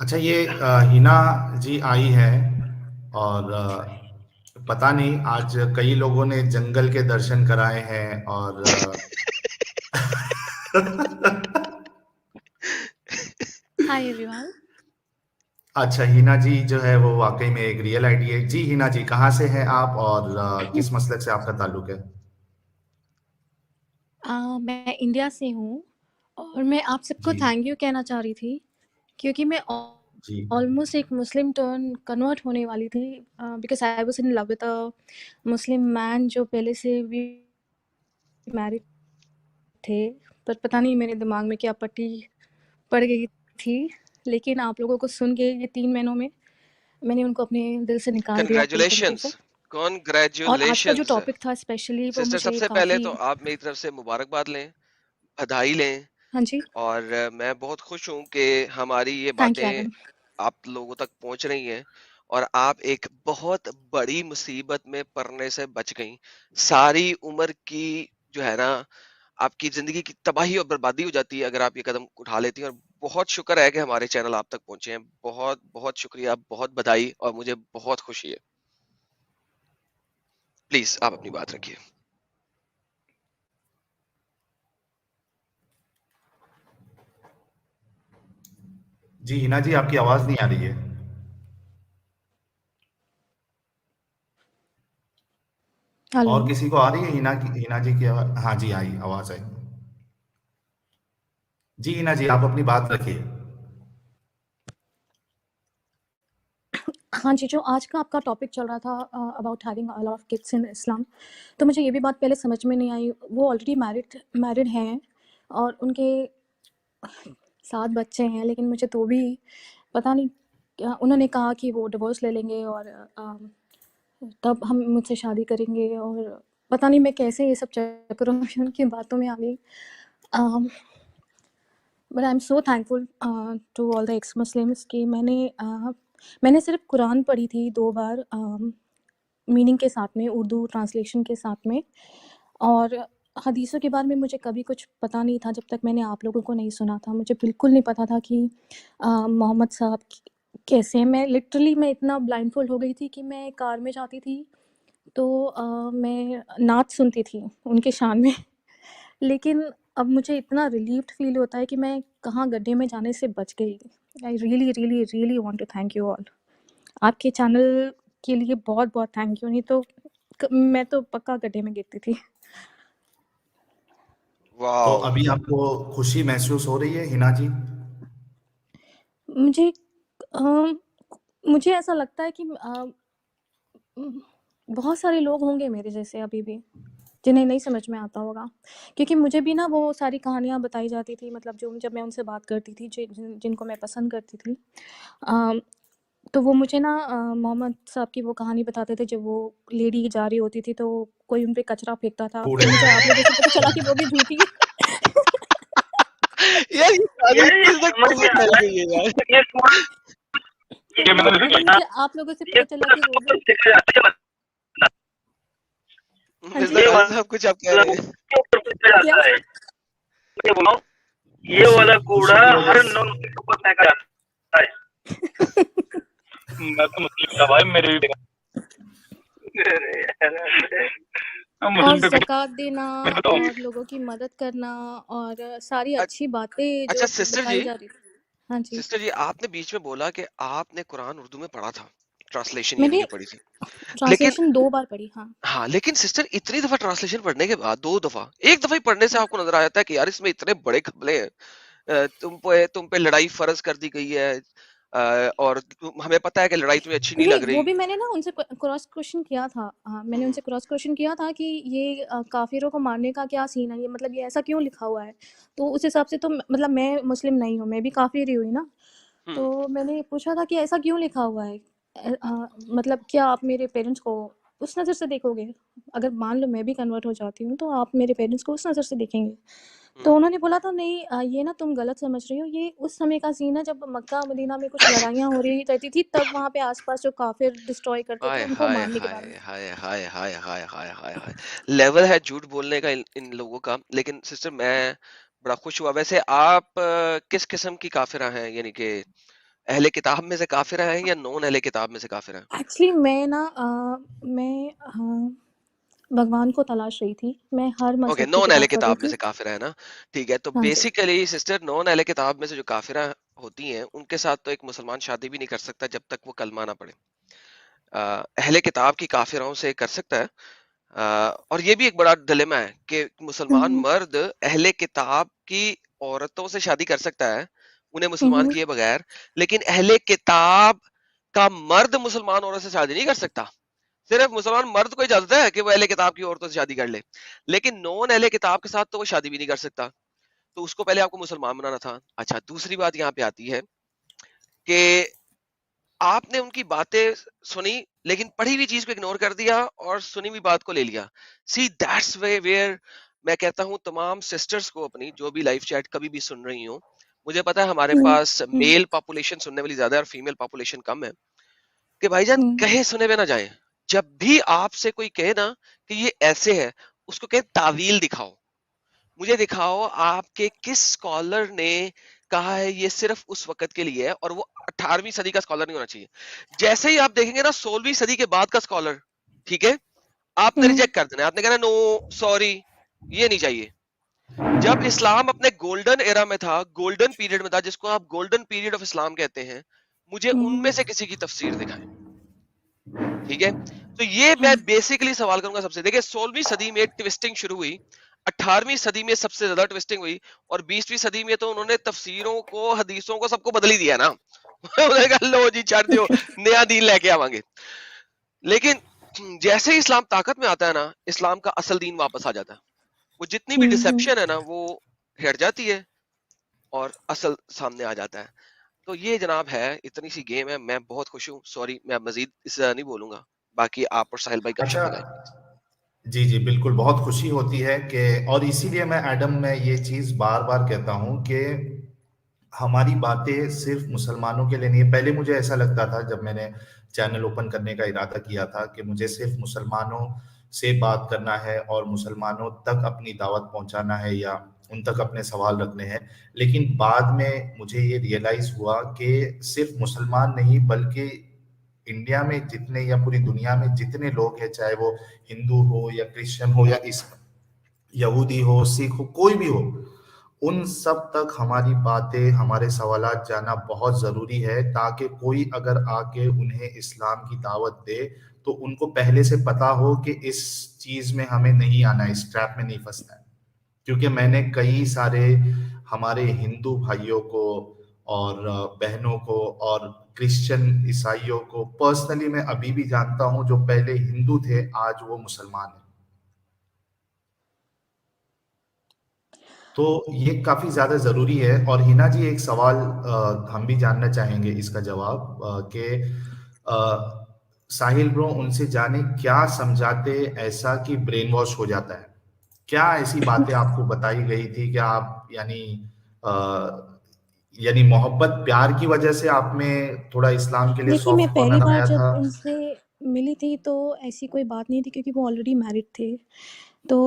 अच्छा, ये हिना जी आई है और पता नहीं आज कई लोगों ने जंगल के दर्शन कराए हैं और हाय एवरीवन। अच्छा, हिना जी जो है वो वाकई में एक रियल आईडी है। जी हिना जी, कहाँ से हैं आप और किस मसलक से आपका ताल्लुक है? मैं इंडिया से हूँ और मैं आप सबको जी, थैंक यू कहना चाह रही थी क्योंकि मैं जी, ऑलमोस्ट एक मुस्लिम टर्न कन्वर्ट होने वाली थी because I was in love with a Muslim man जो पहले से भी मैरिड थे। पर पता नहीं मेरे दिमाग में क्या पट्टी पड़ गई थी, लेकिन आप लोगों को सुन के ये 3 महीनों में मैंने उनको अपने दिल से निकाल दिया पूरी तरीके कंग्रेचुलेशंस, से। और आज का जो कॉन्ग्रेचुलेशंस। टॉपिक था स्पेशली वो सिस्टर मुझे सबसे पहले काफ़ी। तो आप मेरी तरफ से मुबारकबाद लें, बधाई लें। हाँ जी, और मैं बहुत खुश हूँ कि हमारी ये थैंक यू बातें एडम। आप लोगों तक पहुंच रही हैं और आप एक बहुत बड़ी मुसीबत में पड़ने से बच गई। सारी उम्र की जो है ना, आपकी जिंदगी की तबाही और बर्बादी हो जाती है अगर आप ये कदम उठा लेती हैं। और बहुत शुक्र है कि हमारे चैनल आप तक पहुंचे हैं। बहुत बहुत शुक्रिया, बहुत बधाई और मुझे बहुत खुशी है। प्लीज आप अपनी बात रखिए। जी हिना जी, आपकी आवाज़ नहीं आ रही है। हेलो। और किसी को आ रही है हिना जी की आवाज़? हाँ जी, आई, आवाज़ आई। जी हिना जी, आप अपनी बात रखिए। हाँ जी, जो आज का आपका टॉपिक चल रहा था about having a lot of kids in Islam, तो मुझे ये भी बात पहले समझ में नहीं आई। वो ऑलरेडी मैरिड हैं और उनके 7 बच्चे हैं, लेकिन मुझे तो भी पता नहीं क्या उन्होंने कहा कि वो डिवोर्स ले लेंगे और तब हम मुझसे शादी करेंगे। और पता नहीं मैं कैसे ये सब चक्करों में उनकी बातों में आ गई। But I am so thankful to all the ex Muslims कि मैंने सिर्फ कुरान पढ़ी थी 2 बार मीनिंग के साथ में, उर्दू ट्रांसलेशन के साथ में। और हदीसों के बारे में मुझे कभी कुछ पता नहीं था जब तक मैंने आप लोगों को नहीं सुना था। मुझे बिल्कुल नहीं पता था कि मोहम्मद साहब कैसे हैं। मैं इतना ब्लाइंडफोल्ड हो गई थी कि मैं कार में जाती थी तो मैं नात सुनती थी उनके शान में। लेकिन अब मुझे इतना रिलीव्ड फील होता है कि मैं कहाँ गड्ढे में जाने से बच गई। I really really really want to thank you all. आपके चैनल के लिए बहुत बहुत थैंक यू, नहीं तो मैं तो पक्का गड्ढे में गिरती थी। तो वाओ। अभी आपको खुशी महसूस हो रही है हिना जी? मुझे मुझे ऐसा लगता है कि बहुत सारे लोग होंगे मेरे जैसे अभी भी जिन्हें नहीं समझ में आता होगा, क्योंकि मुझे भी ना वो सारी कहानियाँ बताई जाती थी, मतलब जो जब मैं उनसे बात करती थी जिनको मैं पसंद करती थी। तो वो मुझे ना मोहम्मद साहब की वो कहानी बताते थे जब वो लेडी जा रही होती थी तो कोई उन पे कचरा फेंकता था। कूड़े फिर मुझे आप लोगों से पता चला कि वो भी झूठी यार ये सारी यार ये चीजें समझ में कैसे आ फैल रहा गई है यार। है ये पूरा ये मतलब फिर मुझे आप लोगों से ये पता चला कि वो भी। हाँ जी, मिर्जा ये गालिब वाला साहब कुछ आप कह रहे हैं? के ऊपर फेंका क्या? जाता है। ये बोलो, ये खुशी वाला खुशी कूड़ा की वजह हर से। नॉन मुस्लिम के ऊपर फेंका जाता है। मैं तो मुस्लिम था भाई, मेरे भी हम और मुस्लिम पे ज़कात देना मैं बताऊं। और लोगों की मदद करना और सारी अ- अच्छी बातें अच्छा जो सिस्टर बताई जी, जा रही थी। हाँ जी, सिस्टर जी आपने बीच में बोला कि आपने कुरान उर्दू में पढ़ा था, ट्रांसलेशन यानी मैंने कि पढ़ी थी। लेकिन ट्रांसलेशन 2 बार पढ़ी। हाँ, हाँ, लेकिन सिस्टर इतनी दफा ट्रांसलेशन पढ़ने के बाद, 2 दफा, एक दफा ही पढ़ने से आपको नजर आ जाता है कि यार इसमें इतने बड़े घपले हैं। तुम पे लड़ाई फर्ज कर दी गई है। और हमें पता है कि लड़ाई तुम्हें अच्छी नहीं नहीं लग वो रही। भी मैंने ना उनसे क्रॉस क्वेश्चन किया था। मैंने हम्म, उनसे क्रॉस क्वेश्चन किया था कि ये काफिरों को मारने का क्या सीन है, ये मतलब ये ऐसा क्यों लिखा हुआ है। तो उस हिसाब से तो मतलब मैं मुस्लिम नहीं हूँ, मैं भी काफिर ही हुई ना। हम्म, तो मैंने पूछा था कि ऐसा क्यों लिखा हुआ है। मतलब क्या आप मेरे पेरेंट्स को उस नज़र से देखोगे? अगर मान लो मैं भी कन्वर्ट हो जाती हूँ तो आप मेरे पेरेंट्स को उस नज़र से देखेंगे। तो हम्म। उन्होंने बोला था नहीं, ये ना तुम गलत समझ रही हो, ये उस समय का सीन है जब मक्का मदीना में कुछ लड़ाइयाँ हो रही रहती थी, तब वहाँ पे आसपास जो काफिर डिस्ट्रॉय करते थे हाय उनको हाय मारने के हाय बारे में। हाय हाय हाय हाय हाय हाय हाय। लेवल है झूठ बोलने का इन लोगों का। लेकिन सिस्टर मैं बड़ा खुश हुआ। वैसे आप किस किस्म की काफिरा हैं, यानी कि अहले किताब में से काफिर हैं या नॉन अहले किताब में से काफिर हैं? एक्चुअली मैं भगवान को तलाश रही थी। मैं हर ओके, मज़हब की नॉन अहले किताब पढ़ रही किताब में थी। से काफिर है ना, ठीक है। तो हाँ जी। बेसिकली सिस्टर, नॉन अहले किताब में से जो काफिरा होती हैं उनके साथ तो एक मुसलमान शादी भी नहीं कर सकता जब तक वो कलमा ना पढ़े। अहले किताब की काफिराओं से कर सकता है। और ये भी एक बड़ा डिलेमा है कि मुसलमान हुँ, मर्द अहले किताब की औरतों से शादी कर सकता है उन्हें हुँ, मुसलमान हुँ, किए बगैर, लेकिन अहले किताब का मर्द मुसलमान औरत से शादी नहीं कर सकता। सिर्फ मुसलमान मर्द को इजाजत है कि वो अहले किताब की औरतों से शादी कर ले, लेकिन नॉन अहले किताब के साथ तो वो शादी भी नहीं कर सकता। तो उसको पहले आपको मुसलमान बनाना था। अच्छा, दूसरी बात यहाँ पे आती है कि आपने उनकी बातें सुनी, लेकिन पढ़ी हुई चीज को इग्नोर कर दिया और सुनी हुई बात को ले लिया। सी दैट्स वे वेयर मैं कहता हूँ तमाम सिस्टर्स को, अपनी जो भी लाइव चैट कभी भी सुन रही हो, मुझे पता है हमारे हुँ, पास हुँ, मेल पॉपुलेशन सुनने वाली ज्यादा है और फीमेल पॉपुलेशन कम है, कि भाईजान हुँ, कहे सुने में ना जाए। जब भी आपसे कोई कहे ना कि ये ऐसे है, उसको कहे तावील दिखाओ। मुझे दिखाओ आपके किस स्कॉलर ने कहा है ये सिर्फ उस वक्त के लिए है, और वो 18वीं सदी का स्कॉलर नहीं होना चाहिए। जैसे ही आप देखेंगे ना 16वीं सदी के बाद का स्कॉलर, ठीक है, आपने हुँ, रिजेक्ट कर देना, आपने कहना नो सॉरी, ये नहीं चाहिए। जब इस्लाम अपने गोल्डन एरा में था, गोल्डन पीरियड में था, जिसको आप गोल्डन पीरियड ऑफ इस्लाम कहते हैं, मुझे उनमें हुँ, से किसी की तफसीर दिखाएं। ठीक है, तो ये मैं हुँ, बेसिकली सवाल करूंगा सबसे। देखिए, 16वीं सदी में ट्विस्टिंग शुरू हुई, 18वीं सदी में सबसे ज्यादा ट्विस्टिंग हुई, और 20वीं सदी में तो उन्होंने तफसीरों को, हदीसों को, सबको बदल ही दिया ना। उन्होंने कहा लो जी छाड़ दियो, नया दीन लेके आवांगे। लेकिन जैसे ही इस्लाम ताकत में आता है ना, इस्लाम का असल दीन वापस आ जाता है। वो जितनी भी हुँ, हुँ। डिसेप्शन है ना, वो हट जाती है और असल सामने आ जाता है। तो ये जनाब है, इतनी सी गेम है। मैं बहुत खुश हूँ। सॉरी, मैं मजीद इससे ज्यादा नहीं बोलूंगा। बाकी आप और साहिल भाई अच्छा, गपशप लगाएं। जी, जी, बिल्कुल, बहुत खुशी होती है कि और इसीलिए मैं एडम में ये चीज़ बार-बार कहता हूँ कि हमारी बातें सिर्फ़ मुसलमानों के लिए नहीं है। पहले मुझे ऐसा लगता था जब मैंने चैनल ओपन करने का इरादा किया था कि मुझे सिर्फ़ मुसलमानों से बात करना है और मुसलमानों तक अपनी दावत पहुँचाना है या उन तक अपने सवाल रखने हैं। लेकिन बाद में मुझे ये रियलाइज़ हुआ कि सिर्फ़ मुसलमान नहीं, बल्कि इंडिया में जितने या पूरी दुनिया में जितने लोग हैं, चाहे वो हिंदू हो या क्रिश्चियन हो या यहूदी हो, सिख हो, कोई भी हो, उन सब तक हमारी बातें, हमारे सवालात जाना बहुत ज़रूरी है, ताकि कोई अगर आके उन्हें इस्लाम की दावत दे, तो उनको पहले से पता हो कि इस चीज़ में हमें नहीं आना है, इस ट्रैप में नहीं फँसना है। क्योंकि मैंने कई सारे हमारे हिंदू भाइयों को और बहनों को और क्रिश्चियन ईसाइयों को पर्सनली मैं अभी भी जानता हूँ, जो पहले हिंदू थे, आज वो मुसलमान हैं। तो ये काफ़ी ज़्यादा ज़रूरी है। और हिना जी, एक सवाल हम भी जानना चाहेंगे इसका जवाब, कि साहिल ब्रो उनसे जाने क्या समझाते ऐसा कि ब्रेन वॉश हो जाता है? क्या ऐसी बातें आपको बताई गई थी कि आप अ, यानी मोहब्बत प्यार की वजह से आप में थोड़ा इस्लाम के लिए देखिए, मैं सॉफ्ट पहली कॉर्नर बार आया जब था? उनसे मिली थी तो ऐसी कोई बात नहीं थी क्योंकि वो ऑलरेडी मैरिड थे। तो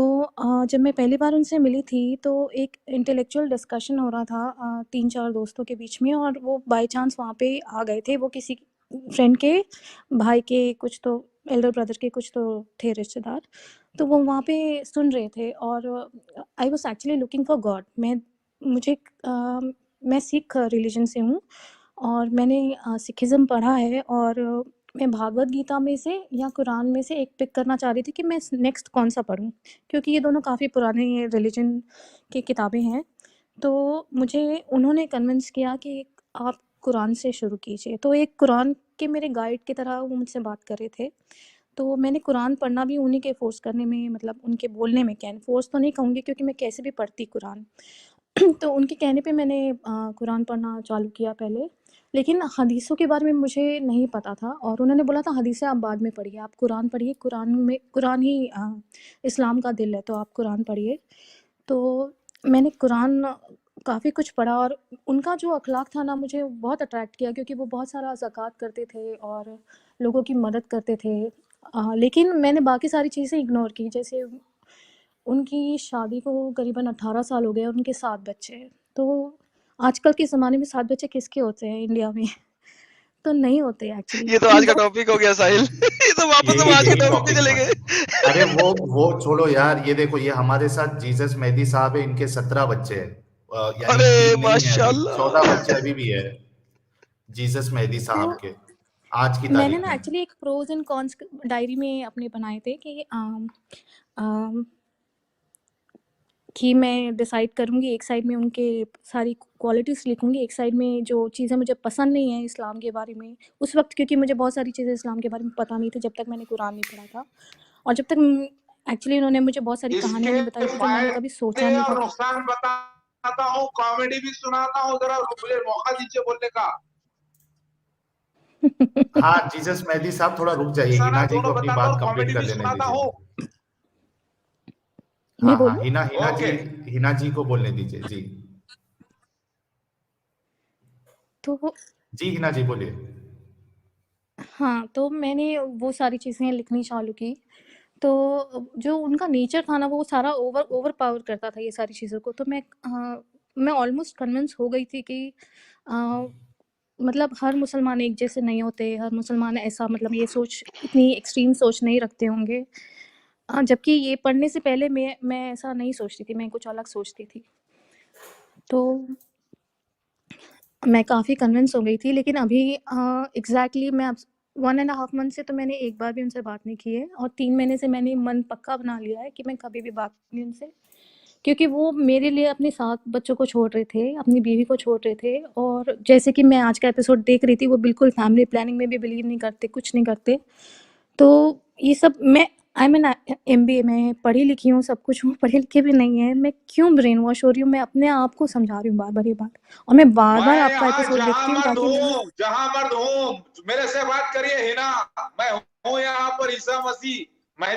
जब मैं पहली बार उनसे मिली थी तो एक इंटेलेक्चुअल डिस्कशन हो रहा था 3-4 दोस्तों के बीच में, और वो बाय चांस वहाँ पे आ गए थे। वो किसी फ्रेंड के भाई के कुछ तो एल्डर ब्रदर के कुछ तो थे रिश्तेदार। तो वो वहाँ पे सुन रहे थे और I was actually looking for God. मैं सिख रिलीजन से हूँ और मैंने सिखिज़्म पढ़ा है, और मैं भागवत गीता में से या कुरान में से एक पिक करना चाह रही थी कि मैं नेक्स्ट कौन-सा पढूँ, क्योंकि ये दोनों काफ़ी पुराने रिलीजन की किताबें हैं। तो मुझे उन्होंने कन्विंस किया कि आप कुरान से शुरू कीजिए। तो एक कुरान के मेरे गाइड की तरह वो मुझसे बात कर रहे थे। तो मैंने कुरान पढ़ना भी उन्हीं के फ़ोर्स करने में, मतलब उनके बोलने में, क्या फ़ोर्स तो नहीं कहूँगी क्योंकि मैं कैसे भी पढ़ती कुरान। तो उनके कहने पे मैंने कुरान पढ़ना चालू किया पहले, लेकिन हदीसों के बारे में मुझे नहीं पता था और उन्होंने बोला था हदीसें आप बाद में पढ़िए, आप कुरान पढ़िए, कुरान ही इस्लाम का दिल है, तो आप कुरान पढ़िए। तो मैंने कुरान काफ़ी कुछ पढ़ा और उनका जो अखलाक था ना, मुझे बहुत अट्रैक्ट किया क्योंकि वो बहुत सारा ज़कात करते थे और लोगों की मदद करते थे। लेकिन मैंने बाकी सारी चीज़ें इग्नोर की, जैसे उनकी शादी को करीबन 18 साल हो गए और उनके 7 बच्चे हैं। तो आजकल के ज़माने में 7 बच्चे किसके होते हैं इंडिया में? तो नहीं होते एक्चुअली। ये तो आज का टॉपिक हो गया साहिल। ये तो वापस हम आज के टॉपिक पे चले गए। अरे वो छोड़ो यार, ये देखो, ये हमारे साथ जीसस मेहदी साहब है, इनके 17 बच्चे हैं, यानी अरे 3 नहीं है अभी, माशाल्लाह। 14 बच्चे अभी भी है जीसस मेहदी तो साहब के आज की मैंने तारीख ना में। एक्चुअली एक प्रोज एंड कॉन्स डायरी में अपने बनाए थे कि मैं डिसाइड करूँगी, एक साइड में उनके सारी क्वालिटीज़ लिखूँगी, एक साइड में जो चीज़ें मुझे पसंद नहीं है इस्लाम के बारे में। उस वक़्त क्योंकि मुझे बहुत सारी चीज़ें इस्लाम के बारे में पता नहीं थी जब तक मैंने कुरान नहीं पढ़ा था, और जब तक एक्चुअली उन्होंने मुझे बहुत सारी कहानियाँ नहीं बताई थी जो मैंने कभी सोचा नहीं और था। नुकसान बताता हूँ, कॉमेडी भी सुनाता हूँ, जरा मुझे मौका दीजिए बोलने का। हाँ जीसस मेहदी साहब थोड़ा रुक जाइए, अफसाना हिना जी को दोनों अपनी बताता बात हूँ, कंप्लीट कॉमेडी कर भी लेने सुनाता दीजिए। हूँ। मैं हाँ बोलूँ? हिना जी को बोलने दीजिए जी। तो जी हिना जी बोलिए। हाँ, तो मैंने वो सारी चीज़ें लिखनी चालू की। तो जो उनका नेचर था ना, वो सारा ओवर पावर करता था ये सारी चीज़ों को। तो मैं ऑलमोस्ट कन्विंस हो गई थी कि मतलब हर मुसलमान एक जैसे नहीं होते, हर मुसलमान ऐसा मतलब ये सोच, इतनी एक्सट्रीम सोच नहीं रखते होंगे। जबकि ये पढ़ने से पहले मैं ऐसा नहीं सोचती थी, मैं कुछ अलग सोचती थी। तो मैं काफ़ी कन्विंस हो गई थी, लेकिन अभी एग्ज़ैक्टली मैं अब 1 एंड अ हाफ मंथ से तो मैंने एक बार भी उनसे बात नहीं की है, और 3 महीने से मैंने मन पक्का बना लिया है कि मैं कभी भी बात नहीं उनसे, क्योंकि वो मेरे लिए अपने 7 बच्चों को छोड़ रहे थे, अपनी बीवी को छोड़ रहे थे, और जैसे कि मैं आज का एपिसोड देख रही थी, वो बिल्कुल फैमिली प्लानिंग में भी बिलीव नहीं करते, कुछ नहीं करते। तो ये सब मैं आई एम एन एमबीए, मैं पढ़ी लिखी हूँ, सब कुछ हूँ, पढ़े लिखे भी नहीं है, मैं क्यों ब्रेन वॉश हो रही हूँ? मैं अपने आप को समझा रही हूँ बार-बार ये बात, और मैं बार-बार मैं आपका यहाँ एपिसोड देखती हूँ ताकि मैं जहाँ मर्द हूँ, मेरे से बात करिए हिना। मैं हूँ यहाँ पर ईसा मसीह। मैं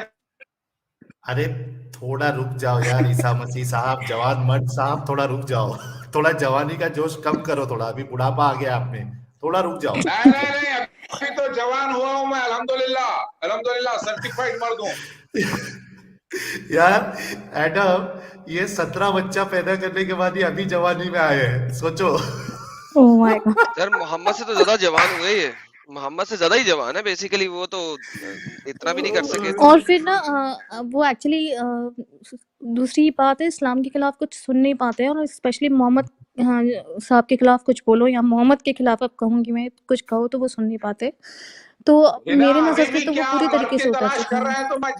अरे थोड़ा रुक जाओ यार ईसा मसीह साहब, जवान मर्द साहब, थोड़ा रुक जाओ। थोड़ा जवानी का जोश कम करो, थोड़ा अभी बुढ़ापा आ गया आप में, थोड़ा रुक जाओ। नहीं, अभी तो जवान हुआ हूँ मैं, अल्हम्दुलिल्लाह सर्टिफाइड मर्द हूँ। यार एडम, ये 17 बच्चा पैदा करने के बाद ही अभी जवानी में आए हैं, सोचो। Oh my God. Sir Mohammad से तो ज्यादा जवान हुए ये, मोहम्मद से ज्यादा ही जवान है बेसिकली, वो तो इतना भी नहीं कर सके थे। और फिर ना वो एक्चुअली दूसरी बात है, इस्लाम के खिलाफ कुछ सुन नहीं पाते हैं, और स्पेशली मोहम्मद साहब के खिलाफ कुछ बोलो, या मोहम्मद के खिलाफ अब कहूँगी मैं, कुछ कहो तो वो सुन नहीं पाते। तो हिना मेरे अभी नज़र से भी तो वो क्या पूरी मर्द तरीके की से उतर तलाश चुके कर रहे हैं। हैं तो मैं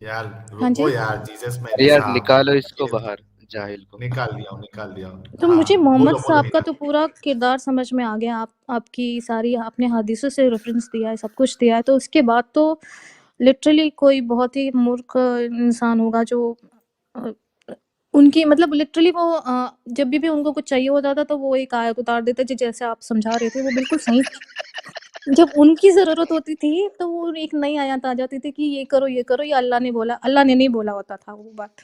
यार हाँ रुको जी। यार जीसस अरे मेहदी यार साहब, निकालो इसको ये बाहर, जाहिल को। निकाल दिया तो हाँ मुझे मोहम्मद बोलो साहब का हिना। तो पूरा किरदार समझ में आ गया। आपकी सारी आपने हदीसों से रेफरेंस दिया है, सब कुछ दिया है, तो उसके बाद तो लिटरली कोई बहुत ही मूर्ख इंसान होगा जो अ, उनकी मतलब लिटरली वो जब भी उनको कुछ चाहिए होता था तो वो एक आयत उतार देते थे, जैसे आप समझा रहे थे वो बिल्कुल सही। जब उनकी ज़रूरत होती थी तो वो एक नई आयत आ जाती थी कि ये करो, ये अल्लाह ने बोला, अल्लाह ने नहीं बोला होता था वो बात।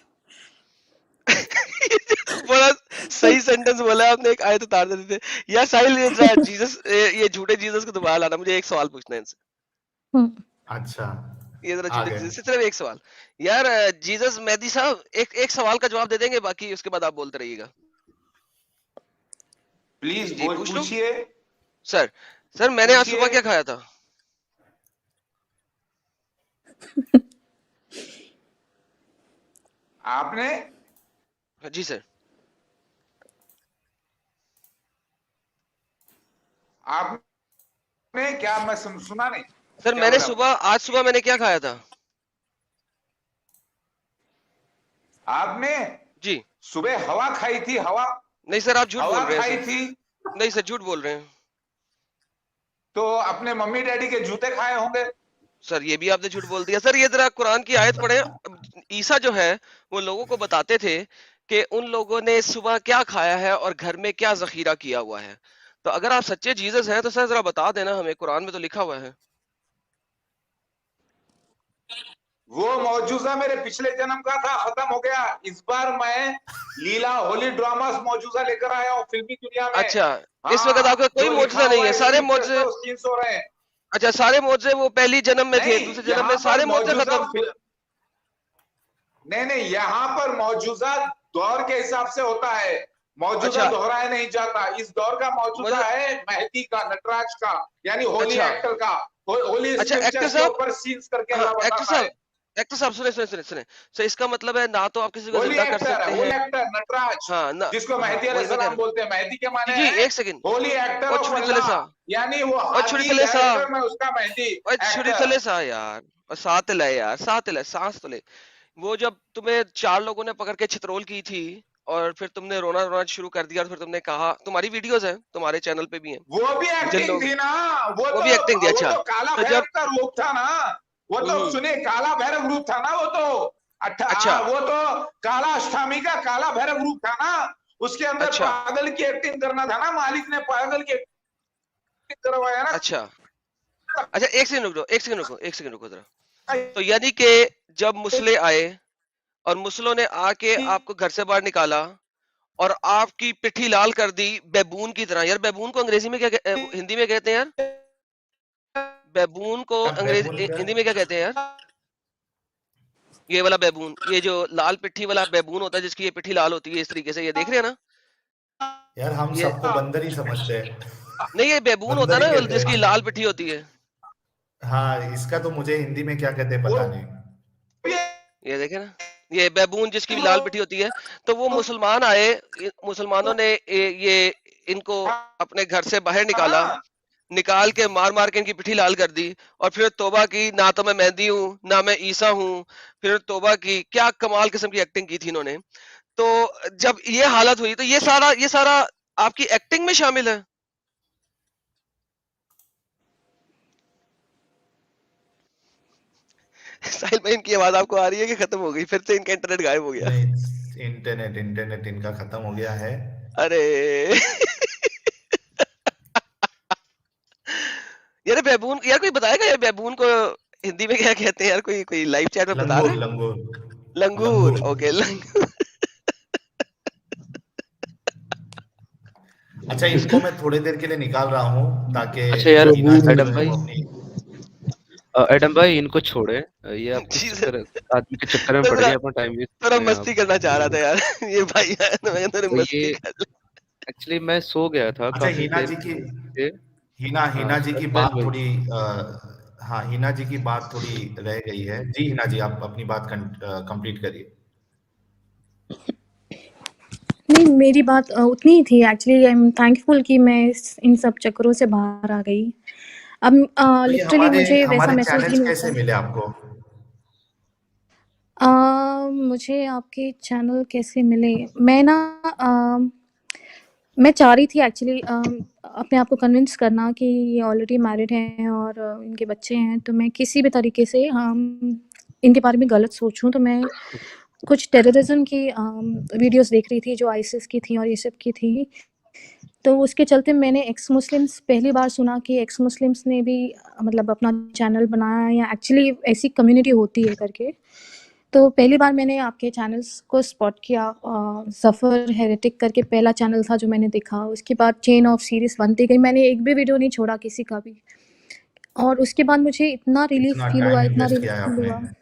बड़ा सही सेंटेंस बोला आपने, एक आयत उतार देते थे। यार साहिल, ये जीसस, ये झूठे जीसस को दोबारा लाना, मुझे एक सवाल पूछना है इनसे। अच्छा ये जरा आ झूठे गए। जीसस से सिर्फ एक सवाल। यार जीसस मेहदी साहब, एक सवाल का जवाब दे देंगे, बाकी उसके बाद आप बोलते रहिएगा। प्लीज जी पूछ लूं? पूछिए। सर मैंने आज सुबह क्या खाया था? आपने? जी सर। आपने क्या? मैं सुना नहीं सर क्या मैंने बोला? आज सुबह मैंने क्या खाया था? आपने जी सुबह हवा खाई थी? हवा? नहीं सर, आप झूठ बोल हवा रहे हैं खाई सर। थी नहीं सर, झूठ बोल रहे हैं। तो अपने मम्मी डैडी के जूते खाए होंगे। सर ये भी आपने झूठ बोल दिया। सर ये जरा कुरान की आयत पढ़े। ईसा जो है वो लोगों को बताते थे कि उन लोगों ने सुबह क्या खाया है और घर में क्या जखीरा किया हुआ है। तो अगर आप सच्चे जीसस हैं तो सर जरा बता देना हमें, कुरान में तो लिखा हुआ है। वो मौजूदा मेरे पिछले जन्म का था, खत्म हो गया। इस बार मैं लीला होली ड्रामास मौजूदा लेकर आया हूँ फिल्मी दुनिया में। अच्छा, इस वक्त आपका कोई जो मौजूदा लिखा नहीं हुआ है, सारे स्क्रीन पे मौजूदे। तो सीन्स हो रहे हैं। अच्छा, सारे मौजूदे वो पहली जन्म में थे, नहीं, दूसरे जन्म में यहाँ सारे पर मौजूदे मौजूदा खत्म। नहीं, यहाँ पर मौजूदा दौर के हिसाब से होता है। मौजूदा अच्छा दोहराया नहीं जाता। इस दौर का मौजूदा मतलब है मेहदी का, नटराज का, यानी होली अच्छा एक्टर का। होली अच्छा एक्टर स्क्रिप्चर्स के साहब ऊपर सीन्स करके हाँ अल्लाह बताता है। एक्टर साहब सुने सुने सुने सुने। सो इसका मतलब है ना तो आप किसी को जिंदा कर सकते होली हैं। एक्टर नटराज, हाँ ना जिसको हाँ मेहदी वही मैं कह अलैहिस्सलाम रहा हूँ। बोलते हैं। मेहदी के माने जी हैं एक सेकंड। होली एक्टर और ऑफ छुरी चले अल्लाह, सा यानी वो और छुरी हादी चले सा डायरेक्टर में उसका मेहदी और छुरी एक्टर। चले सा यार और साथ ले यार साथ ले सांस तो ले। वो जब तुम्हें 4 लोगों ने पकड़ के छितरोल की थी और फिर तुमने रोना रोना शुरू कर दिया और फिर तुमने कहा तुम्हारी वीडियोस हैं तुम्हारे चैनल पे भी हैं वो भी जिन एक्टिंग लोग थी ना। वो भी एक्टिंग थी वो अच्छा। तो काला तो भैरव जब का रूप था ना। वो तो सुनिए, काला भैरव रूप था ना वो तो। अच्छा वो तो काला अष्टमी का काला भैरव रूप था ना। उसके अंदर अच्छा पागल की एक्टिंग करना था ना। मालिक ने पागल की एक्टिंग करवाया ना। अच्छा अच्छा एक सेकंड रुको जरा। तो यानी कि जब मुसले आए और मुसलों ने आके आपको घर से बाहर निकाला और आपकी पिट्ठी लाल कर दी बैबून की तरह। यार बैबून को अंग्रेजी में हिंदी में कहते हैं यार। बैबून को क्या बैबून क्या? हिंदी में क्या कहते हैं यार? ये वाला बैबून, ये जो लाल पिट्ठी वाला बैबून होता है जिसकी ये पिट्ठी लाल होती है इस तरीके से, ये देख रहे हैं ना? यार हम ये सबको बंदर ही समझते हैं। नहीं ये बैबून होता बंदर है ही ना कहते जिसकी हैं। लाल पिट्ठी होती है। हाँ, इसका तो मुझे हिंदी में क्या कहते हैं वो पता नहीं। ये देखे ना, ये बैबून जिसकी लाल पिट्ठी होती है। तो वो मुसलमान आए, मुसलमानों ने ये इनको अपने घर से बाहर निकाला, निकाल के मार मार के इनकी पिट्ठी लाल कर दी और फिर तौबा की, ना तो मैं मेहदी हूँ ना मैं ईसा हूँ। फिर तौबा की, क्या कमाल किस्म की एक्टिंग की थी इन्होंने। तो जब ये हालत हुई तो ये सारा आपकी एक्टिंग में शामिल है। साहिल भाई इनकी आवाज आपको आ रही है कि खत्म हो गई? फिर से इनका इंटरनेट गायब हो गया। नहीं, इंटरनेट इनका खत्म हो गया है। अरे यार बैबून, यार कोई बताएगा यार बैबून को हिंदी में क्या कहते हैं यार? कोई कोई लाइव चैट में बता रहा लंगूर है? लंगूर लंगूर, लंगूर। ओके लंगूर। अच्छा, किसका? इनको मैं थोड़ी देर के लिए निकाल रहा हूँ ताकि अच्छा यार, हिना जी जो एडम है भाई, वो अपनी। एडम भाई इनको छोड़े। ये आप जी किस सर, आदमी के चक्कर में मैं पड़ जरा गए, अपना टाइम वेस्ट कर थोड़ा रहे हैं आप। मस्ती करना चाह रहा था यार। ये भाई है तो मैं थोड़ी तो ये मस्ती कर। एक्चुअली मैं सो गया था अच्छा, काफी हिना देर जी की से। हिना जी की सर मैं बात वही थोड़ी हाँ, हिना जी की बात थोड़ी रह गई है। जी हिना जी, आप अपनी बात कंप्लीट करिए। नहीं, मेरी बात उतनी ही थी एक्चुअली। आई एम थैंकफुल कि मैं इन सब चक्करों से बाहर आ गई। अब तो ये लिटरली मुझे वैसा हमारे महसूस भी चैनल्स नहीं कैसे होता। मिले आपको? मुझे आपके चैनल कैसे मिले? मैं ना मैं चाह रही थी एक्चुअली अपने आप को कन्विंस करना कि ये ऑलरेडी मैरिड हैं और इनके बच्चे हैं, तो मैं किसी भी तरीके से इनके बारे में गलत सोचूं। तो मैं कुछ टेररिज्म की वीडियोस देख रही थी जो आईसिस की थी और ये सब की थी। तो उसके चलते मैंने एक्स मुस्लिम्स, पहली बार सुना कि एक्स मुस्लिम्स ने भी मतलब अपना चैनल बनाया या एक्चुअली ऐसी कम्युनिटी होती है करके। तो पहली बार मैंने आपके चैनल्स को स्पॉट किया। ज़फ़र हेरेटिक करके पहला चैनल था जो मैंने देखा। उसके बाद चेन ऑफ सीरीज़ बनती गई, मैंने एक भी वीडियो नहीं छोड़ा किसी का भी। और उसके बाद मुझे इतना रिलीफ़ इतना फ़ील हुआ, टाइम इतना इन्वेस्ट किया रिलीफ़ है फ़ील आपने। हुआ।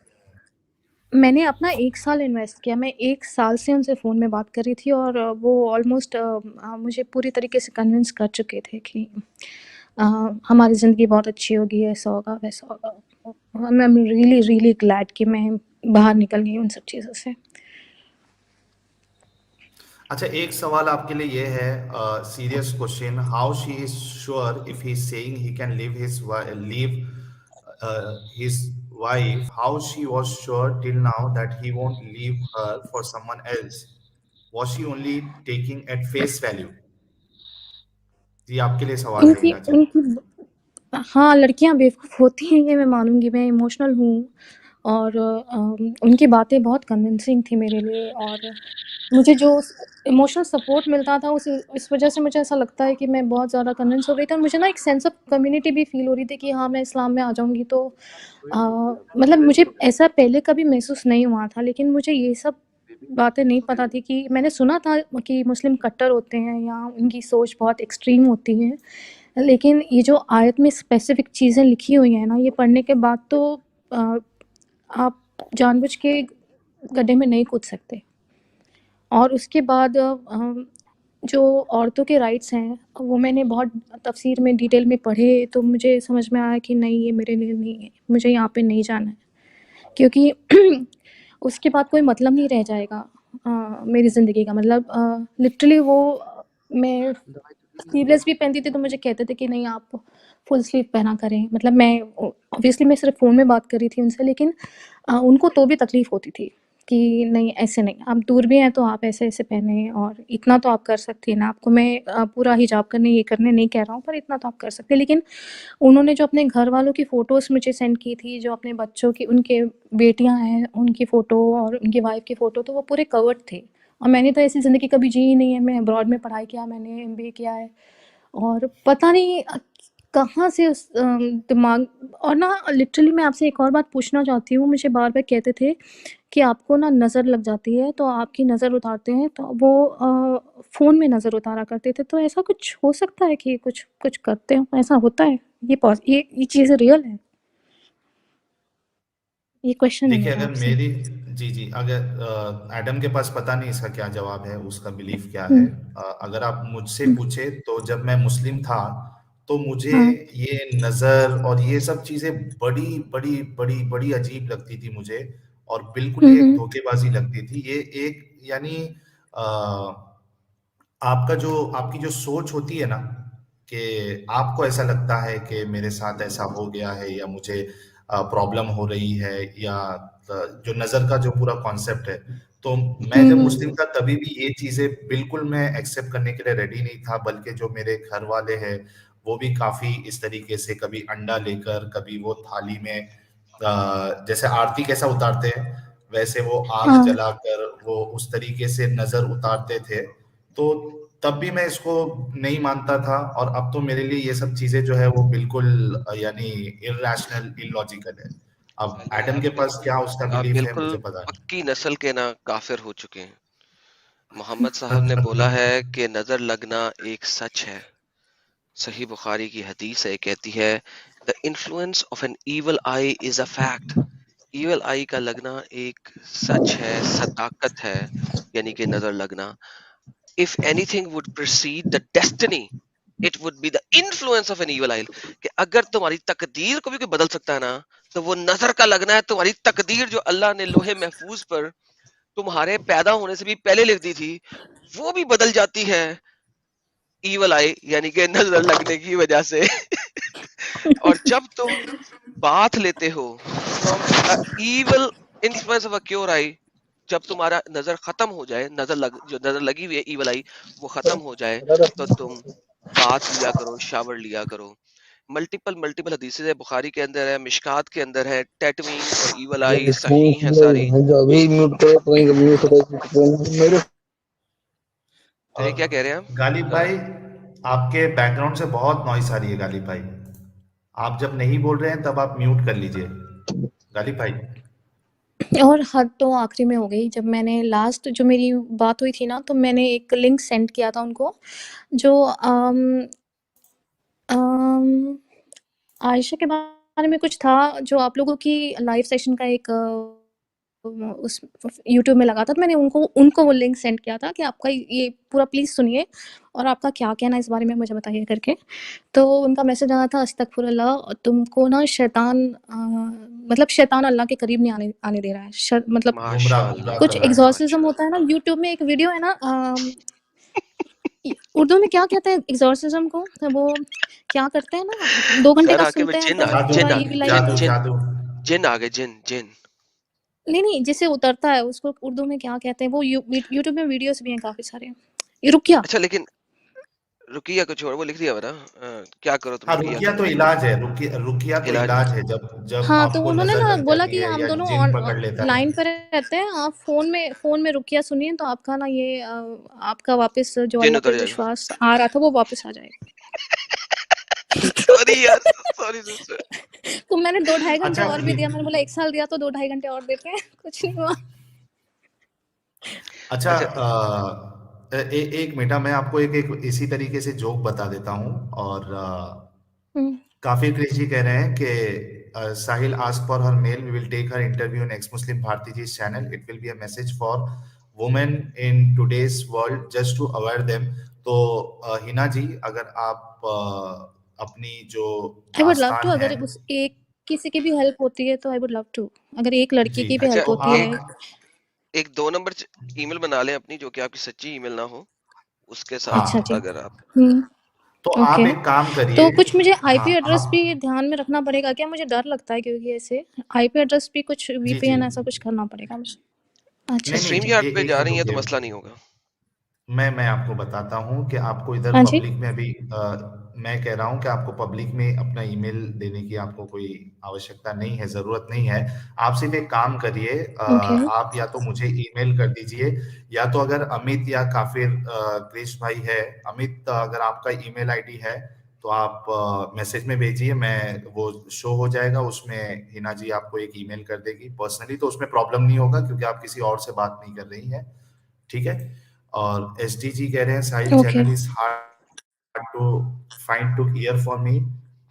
मैंने अपना 1 साल इन्वेस्ट किया। मैं 1 साल से उनसे फ़ोन में बात कर रही थी और वो ऑलमोस्ट मुझे पूरी तरीके से कन्विंस कर चुके थे कि हमारी ज़िंदगी बहुत अच्छी होगी, ऐसा होगा, वैसा होगा। I am really really glad कि मैं बाहर निकल गई उन सब चीज़ों से। अच्छा, एक सवाल आपके लिए ये है, serious question. How she is sure if he is saying he can leave his wife, how she was sure till now that he won't leave her for someone else? Was she only taking at face value? ये आपके लिए सवाल है उनकी हिना जी। उनकी हाँ, लड़कियाँ बेवकूफ़ होती हैं ये मैं मानूँगी, मैं इमोशनल हूँ और उनकी बातें बहुत कन्विंसिंग थी मेरे लिए। और मुझे जो इमोशनल सपोर्ट मिलता था उस इस वज़ह से मुझे ऐसा लगता है कि मैं बहुत ज़्यादा कन्विंस हो गई थी और मुझे ना एक सेंस ऑफ कम्युनिटी भी फ़ील हो रही थी कि हाँ, मैं इस्लाम में आ जाऊँगी तो मतलब मुझे ऐसा पहले कभी महसूस नहीं हुआ था, लेकिन मुझे ये सब बातें नहीं पता थी कि मैंने सुना था कि मुस्लिम कट्टर होते हैं या उनकी सोच बहुत एक्सट्रीम होती है। लेकिन ये जो आयत में स्पेसिफ़िक चीज़ें लिखी हुई हैं ना, ये पढ़ने के बाद तो आप जानबूझ के गड्ढे में नहीं कूद सकते। और उसके बाद जो औरतों के राइट्स हैं, वो मैंने बहुत तफ़सीर में डिटेल में पढ़े, तो मुझे समझ में आया कि नहीं, ये मेरे लिए नहीं है, मुझे यहाँ पे नहीं जाना है। क्योंकि उसके बाद कोई मतलब नहीं रह जाएगा मेरी ज़िंदगी का। मतलब लिटरली वो मैं स्लीवलेस भी पहनती थी तो मुझे कहते थे कि नहीं, आप फुल स्लीव पहना करें। मतलब मैं ऑब्वियसली मैं सिर्फ फ़ोन में बात कर रही थी उनसे, लेकिन उनको तो भी तकलीफ़ होती थी कि नहीं, ऐसे नहीं, आप दूर भी हैं तो आप ऐसे-ऐसे पहने, और इतना तो आप कर सकती हैं ना। आपको मैं पूरा हिजाब करने, ये करने नहीं कह रहा हूँ, पर इतना तो आप कर सकते हैं। लेकिन उन्होंने जो अपने घर वालों की फ़ोटोज़ मुझे सेंड की थी, जो अपने बच्चों की, उनके बेटियाँ हैं, उनकी फ़ोटो और उनकी वाइफ़ की फ़ोटो, तो वो पूरे कवर्ड थे। और मैंने तो ऐसी ज़िंदगी कभी जी ही नहीं है। मैं अब्रॉड में पढ़ाई किया, मैंने एमबीए किया है, और पता नहीं कहाँ से उस दिमाग। और ना लिटरली मैं आपसे एक और बात पूछना चाहती हूँ। मुझे बार-बार कहते थे कि आपको ना नज़र लग जाती है, तो आपकी नज़र उतारते हैं, तो वो फ़ोन में नज़र उतारा करते थे। तो ऐसा कुछ हो सकता है कि कुछ कुछ करते हो? ऐसा होता है? ये चीज़ें रियल हैं? ये क्वेश्चन है देखिए, मेरा अगर आपसे। मेरी जी, अगर एडम के पास पता नहीं इसका क्या जवाब है, उसका बिलीफ क्या है। हुँ, अगर आप मुझसे हुँ, पूछे तो जब मैं मुस्लिम था, तो मुझे हाँ, ये नज़र और ये सब चीज़ें बड़ी अजीब लगती थी मुझे, और बिल्कुल हुँ, ही एक हुँ, धोखेबाज़ी लगती थी। ये एक यानी अ आपकी जो सोच होती है ना, कि आपको ऐसा लगता है कि मेरे साथ ऐसा हो गया है, या मुझे प्रॉब्लम हो रही है, या जो नज़र का जो पूरा कॉन्सेप्ट है, तो मैं हुँ, जब हुँ, मुस्लिम था तभी भी ये चीज़ें बिल्कुल मैं एक्सेप्ट करने के लिए रेडी नहीं था। बल्कि जो मेरे घर वाले हैं, वो भी काफ़ी इस तरीके से, कभी अंडा लेकर, कभी वो थाली में जैसे आरती कैसा उतारते हैं, वैसे वो आग हाँ। जलाकर वो उस तरीके से नज़र उतारते थे। तो तब भी मैं इसको नहीं मानता था, और अब तो मेरे लिए ये सब चीज़ें जो है वो बिल्कुल यानी इर्रेशनल, इलॉजिकल है। अब साहिल भाई, एडम के पास क्या उसका आप बिलीफ है बिल्कुल मुझे पता नहीं। पक्की नस्ल के ना काफिर हो चुके हैं। मोहम्मद साहब ने बोला है कि नजर लगना एक सच है। सही बुखारी की हदीस है, कहती है the influence of an evil eye is a fact. Evil eye का लगना एक सच है, सदाकत है, यानी कि नजर लगना। If anything would precede the destiny, it would be the influence of an evil eye. कि अगर तुम्हारी तकदीर को भी कोई बदल सकता है ना, तो वो नजर का लगना है। तुम्हारी तकदीर जो अल्लाह ने लोहे महफूज पर तुम्हारे पैदा होने से भी पहले लिख दी थी, वो भी बदल जाती है ईवल आई, यानी कि नजर लगने की वजह से। और जब तुम बात लेते हो from evil influence of a cure eye, जब तुम्हारा नजर खत्म हो जाए, जो नजर लगी हुई है ईवल आई, वो खत्म हो जाए, तो तुम बात लिया करो, शावर लिया करो। मल्टीपल मल्टीपल हदीसें है, बुखारी के अंदर है, मिशकात के अंदर है। टैटविंग और ईवल आई सही है सारी। अभी म्यूट करो तो म्यूट करो मेरे चलिए, क्या कह रहे हैं हम? गालिब भाई, आपके बैकग्राउंड से बहुत नॉइस आ रही है गालिब भाई। आप जब नहीं बोल रहे हैं तब आप म्यूट कर लीजिए गालिब भाई। और हद तो आखिरी में हो गई, जब मैंने लास्ट जो मेरी बात हुई थी ना, तो मैंने एक लिंक सेंड किया था उनको, जो अम, आयशा के बारे में कुछ था, जो आप लोगों की लाइव सेशन का एक उस यूट्यूब में लगा था। तो मैंने उनको उनको वो लिंक सेंड किया था कि आपका ये पूरा प्लीज़ सुनिए, और आपका क्या कहना है इस बारे में मुझे बताइए करके। तो उनका मैसेज आया था, अस्तगफुरुल्लाह, तुमको ना शैतान मतलब शैतान अल्लाह के करीब नहीं आने आने दे रहा है। मतलब माशाल्लाह, कुछ कर रहा है। एग्ज़ॉर्सिज़्म होता है ना, माशाल्लाह। यूट्यूब में एक वीडियो है ना, उर्दू में क्या कहते हैं एग्ज़ॉर्सिज़्म को? तो वो क्या करते हैं ना, 2 घंटे सर का आके वो सुनते हैं जिन तो आ जादू, पूरा जिन आ ईविल आई। जिन जादू, जिन जादू। जिन आ गए, जिन जिन। नहीं, नहीं, जिसे उतरता है उसको उर्दू में क्या कहते हैं? वो यूट्यूब में वीडियोज़ भी हैं काफ़ी सारे। ये रुकिया। अच्छा, लेकिन रुकिया को छोड़, वो लिख दिया हुआ ना, क्या करो तुम हाँ, रुकिया रुकिया करो, तो इलाज है। रुकिया तो इलाज है। इलाज है, जब जब हाँ, तो आपको उन्होंने नजर ना लग बोला जाती कि है हम या दोनों जिन पकड़ लेता है। लाइन पे रहते हैं, आप फ़ोन में रुकिया सुनिए, तो आपका ना ये आपका वापस जो जिन अल्लाह पे उतर जाएगा। विश्वास आ रहा था वो वापस आ जाएगा। सॉरी यार, सॉरी सिस्टर। तो मैंने 2 ढाई घंटे अच्छा, और भी दिया। मैंने बोला 1 साल दिया तो 2 ढाई घंटे और देते हैं। कुछ नहीं हुआ। अच्छा, अच्छा, एक मिनट, मैं आपको एक एक इसी तरीके से जोक बता देता हूँ। और हुँ, काफिर क्रेजी कह रहे हैं कि Sahil ask for her mail, we will take her interview in x Muslim Bharti ji channel, it will be a message for women in today's world just to aware them. तो हिना जी, अगर आप अपनी जो आई वुड लव टू, दास्तान है, अगर उस एक किसी की भी हेल्प होती है तो आई वुड लव टू, अगर एक लड़की जी, की भी अच्छा, हेल्प तो होती है। आप एक 2 नंबर ईमेल बना लें अपनी, जो कि आपकी सच्ची ईमेल ना हो, उसके अच्छा साथ जी। अगर आप तो ओके। आप एक काम करिए। तो कुछ मुझे आईपी हाँ, एड्रेस आप भी ध्यान में रखना पड़ेगा क्या? मुझे डर लगता है क्योंकि ऐसे आईपी एड्रेस भी कुछ जी, वीपीएन जी। ऐसा कुछ करना पड़ेगा मुझे। अच्छा नहीं, जी। स्ट्रीम नहीं, यार्ड पे एक जा सेकंड रही हैं तो रुकिए। मसला नहीं होगा। मैं आपको बताता हूँ कि आपको इधर हाँ जी। पब्लिक में अभी मैं कह रहा हूँ कि आपको पब्लिक में अपना ईमेल देने की आपको कोई आवश्यकता नहीं है, ज़रूरत नहीं है। आप सिर्फ एक काम करिए, ओके। आप या तो मुझे ईमेल कर दीजिए, या तो अगर अमित या काफिर क्रिश भाई है, अमित अगर आपका ईमेल आईडी है तो आप मैसेज में भेजिए, मैं वो शो हो जाएगा, उसमें हिना जी आपको एक ईमेल कर देगी पर्सनली, तो उसमें प्रॉब्लम नहीं होगा क्योंकि आप किसी और से बात नहीं कर रही हैं, ठीक है? और एसडी जी कह रहे हैं Sahil okay. Channel is hard to find to hear for me.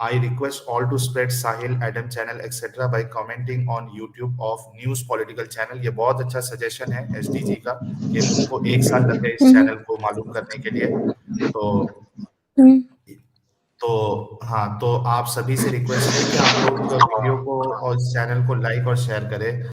I request all to spread Sahil Adam channel etcetera by commenting on YouTube of news political channel. ये बहुत अच्छा सजेशन है एसडी जी का, कि उनको 1 साल लग गए इस हम्म चैनल को मालूम करने के लिए। तो हम्म तो हाँ, तो आप सभी से रिक्वेस्ट है कि आप लोग वीडियो को और इस चैनल को लाइक और शेयर करें।